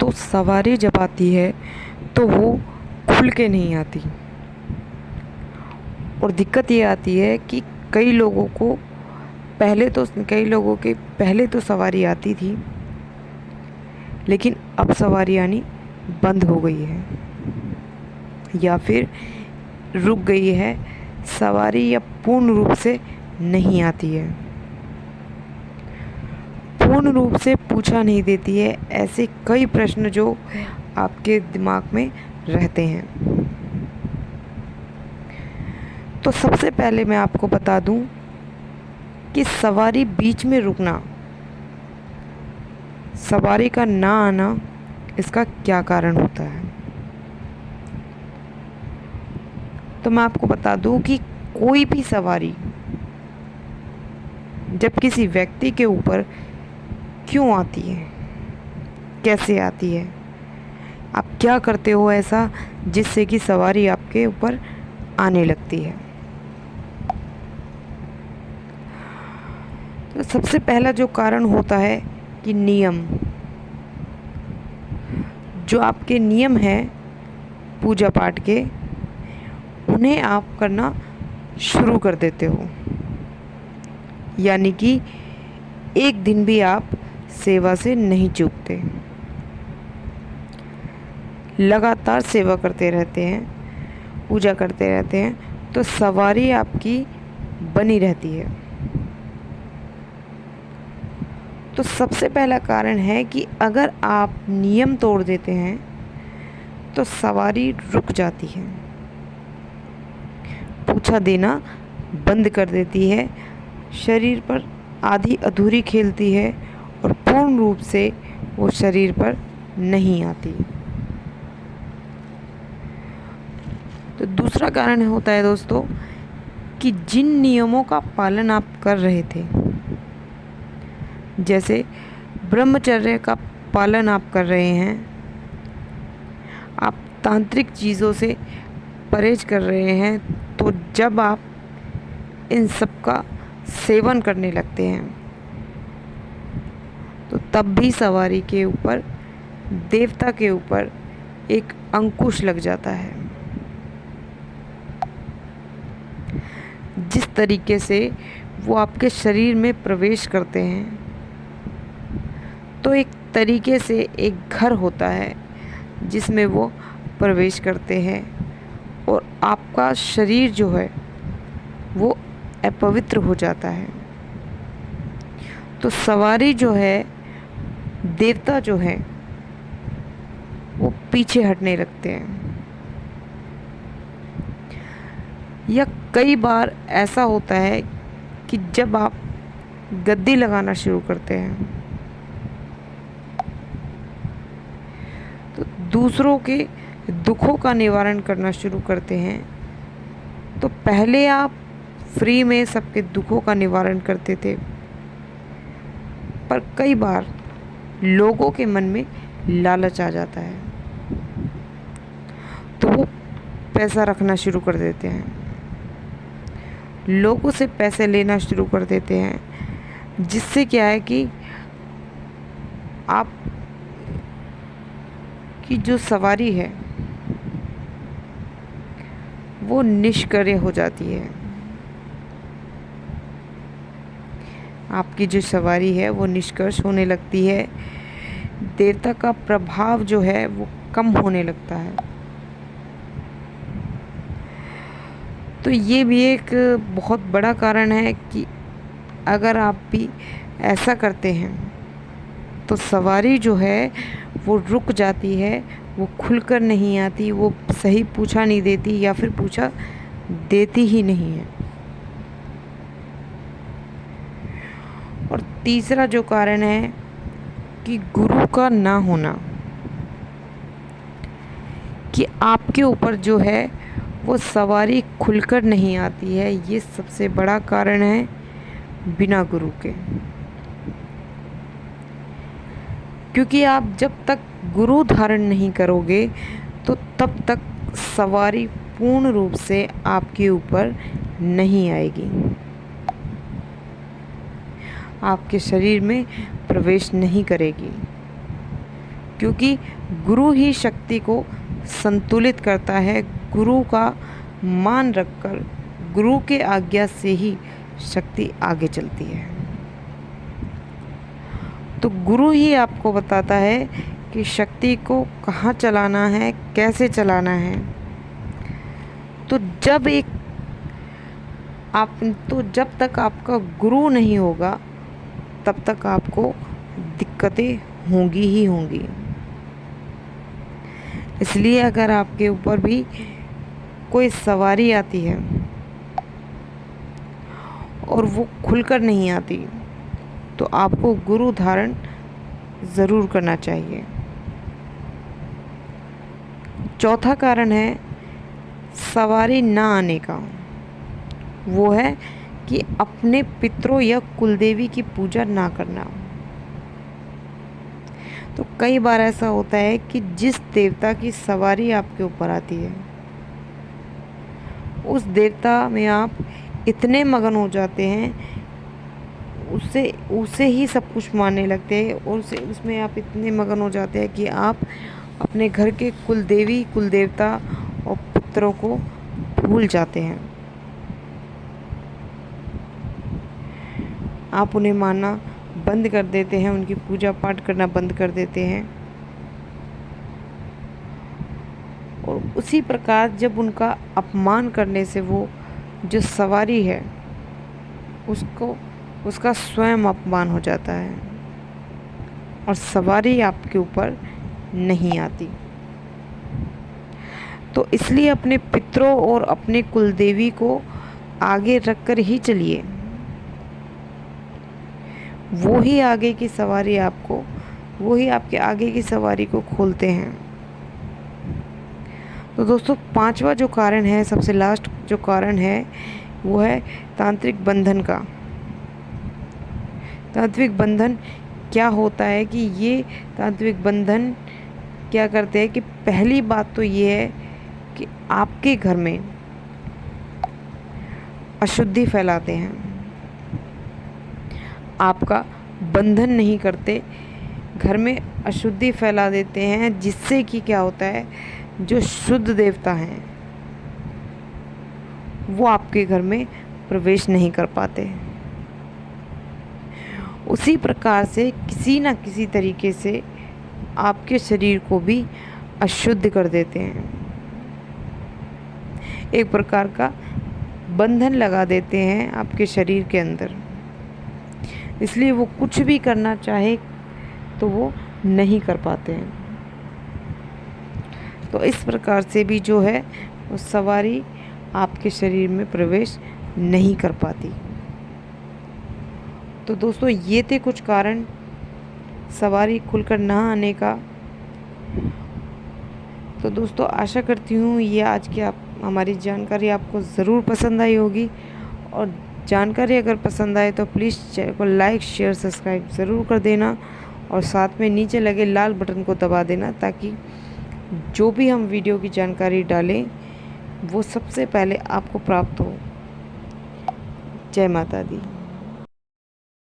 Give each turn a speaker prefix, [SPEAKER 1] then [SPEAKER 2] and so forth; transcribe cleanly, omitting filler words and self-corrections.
[SPEAKER 1] तो सवारी जब आती है तो वो खुल के नहीं आती। और दिक्कत ये आती है कि कई लोगों के पहले तो सवारी आती थी, लेकिन अब सवारी आनी बंद हो गई है या फिर रुक गई है सवारी, या पूर्ण रूप से नहीं आती है, पूर्ण रूप से पूछा नहीं देती है। ऐसे कई प्रश्न जो आपके दिमाग में रहते हैं। तो सबसे पहले मैं आपको बता दूं कि सवारी बीच में रुकना, सवारी का ना आना, इसका क्या कारण होता है। तो मैं आपको बता दूं कि कोई भी सवारी जब किसी व्यक्ति के ऊपर क्यों आती है, कैसे आती है, आप क्या करते हो ऐसा जिससे कि सवारी आपके ऊपर आने लगती है। तो सबसे पहला जो कारण होता है कि नियम, जो आपके नियम हैं पूजा पाठ के, उन्हें आप करना शुरू कर देते हो। यानी कि एक दिन भी आप सेवा से नहीं चूकते, लगातार सेवा करते रहते हैं, पूजा करते रहते हैं, तो सवारी आपकी बनी रहती है। तो सबसे पहला कारण है कि अगर आप नियम तोड़ देते हैं तो सवारी रुक जाती है, पूछा देना बंद कर देती है, शरीर पर आधी अधूरी खेलती है और पूर्ण रूप से वो शरीर पर नहीं आती। तो दूसरा कारण होता है दोस्तों कि जिन नियमों का पालन आप कर रहे थे, जैसे ब्रह्मचर्य का पालन आप कर रहे हैं, आप तांत्रिक चीज़ों से परहेज कर रहे हैं, तो जब आप इन सब का सेवन करने लगते हैं तो तब भी सवारी के ऊपर, देवता के ऊपर एक अंकुश लग जाता है। जिस तरीके से वो आपके शरीर में प्रवेश करते हैं, तो एक तरीके से एक घर होता है जिसमें वो प्रवेश करते हैं और आपका शरीर जो है वो अपवित्र हो जाता है। तो सवारी जो है, देवता जो है, वो पीछे हटने लगते हैं। या कई बार ऐसा होता है कि जब आप गद्दी लगाना शुरू करते हैं तो दूसरों के दुखों का निवारण करना शुरू करते हैं। तो पहले आप फ्री में सबके दुखों का निवारण करते थे, पर कई बार लोगों के मन में लालच आ जाता है तो वो पैसा रखना शुरू कर देते हैं, लोगों से पैसे लेना शुरू कर देते हैं, जिससे क्या है कि आप की जो सवारी है वो निष्क्रिय हो जाती है। आपकी जो सवारी है वो निष्कर्ष होने लगती है, देवता का प्रभाव जो है वो कम होने लगता है। तो ये भी एक बहुत बड़ा कारण है कि अगर आप भी ऐसा करते हैं तो सवारी जो है वो रुक जाती है, वो खुलकर नहीं आती, वो सही पूछा नहीं देती या फिर पूछा देती ही नहीं है। और तीसरा जो कारण है कि गुरु का ना होना, कि आपके ऊपर जो है वो सवारी खुलकर नहीं आती है, ये सबसे बड़ा कारण है बिना गुरु के। क्योंकि आप जब तक गुरु धारण नहीं करोगे तो तब तक सवारी पूर्ण रूप से आपके ऊपर नहीं आएगी, आपके शरीर में प्रवेश नहीं करेगी। क्योंकि गुरु ही शक्ति को संतुलित करता है। गुरु का मान रखकर, गुरु के आज्ञा से ही शक्ति आगे चलती है। तो गुरु ही आपको बताता है कि शक्ति को कहाँ चलाना है, कैसे चलाना है। तो जब तक आपका गुरु नहीं होगा तब तक आपको दिक्कतें होंगी ही होंगी। इसलिए अगर आपके ऊपर भी कोई सवारी आती है और वो खुलकर नहीं आती, तो आपको गुरु धारण ज़रूर करना चाहिए। चौथा कारण है सवारी ना आने का, वो है कि अपने पितरों या कुलदेवी की पूजा ना करना। तो कई बार ऐसा होता है कि जिस देवता की सवारी आपके ऊपर आती है, उस देवता में आप इतने मगन हो जाते हैं, उसे ही सब कुछ मानने लगते हैं, और उसमें आप इतने मगन हो जाते हैं कि आप अपने घर के कुलदेवी, कुलदेवता और पितरों को भूल जाते हैं। आप उन्हें मानना बंद कर देते हैं, उनकी पूजा पाठ करना बंद कर देते हैं। और उसी प्रकार जब उनका अपमान करने से वो जो सवारी है उसका स्वयं अपमान हो जाता है और सवारी आपके ऊपर नहीं आती। तो इसलिए अपने पितरों और अपने कुलदेवी को आगे रखकर ही चलिए। वो ही आपके आगे की सवारी को खोलते हैं। तो दोस्तों, पांचवा जो कारण है, सबसे लास्ट जो कारण है, वो है तांत्रिक बंधन का। तांत्रिक बंधन क्या होता है कि ये तांत्रिक बंधन क्या करते हैं कि पहली बात तो ये है कि आपके घर में अशुद्धि फैलाते हैं। आपका बंधन नहीं करते, घर में अशुद्धि फैला देते हैं, जिससे कि क्या होता है, जो शुद्ध देवता हैं वो आपके घर में प्रवेश नहीं कर पाते। उसी प्रकार से किसी न किसी तरीके से आपके शरीर को भी अशुद्ध कर देते हैं। एक प्रकार का बंधन लगा देते हैं आपके शरीर के अंदर। इसलिए वो कुछ भी करना चाहे तो वो नहीं कर पाते हैं। तो इस प्रकार से भी जो है वो सवारी आपके शरीर में प्रवेश नहीं कर पाती। तो दोस्तों, ये थे कुछ कारण सवारी खुलकर ना आने का। तो दोस्तों, आशा करती हूँ ये आज की हमारी जानकारी आपको ज़रूर पसंद आई होगी। और जानकारी अगर पसंद आए तो प्लीज़ चैनल को लाइक, शेयर, सब्सक्राइब ज़रूर कर देना, और साथ में नीचे लगे लाल बटन को दबा देना, ताकि जो भी हम वीडियो की जानकारी डालें वो सबसे पहले आपको प्राप्त हो। जय माता दी।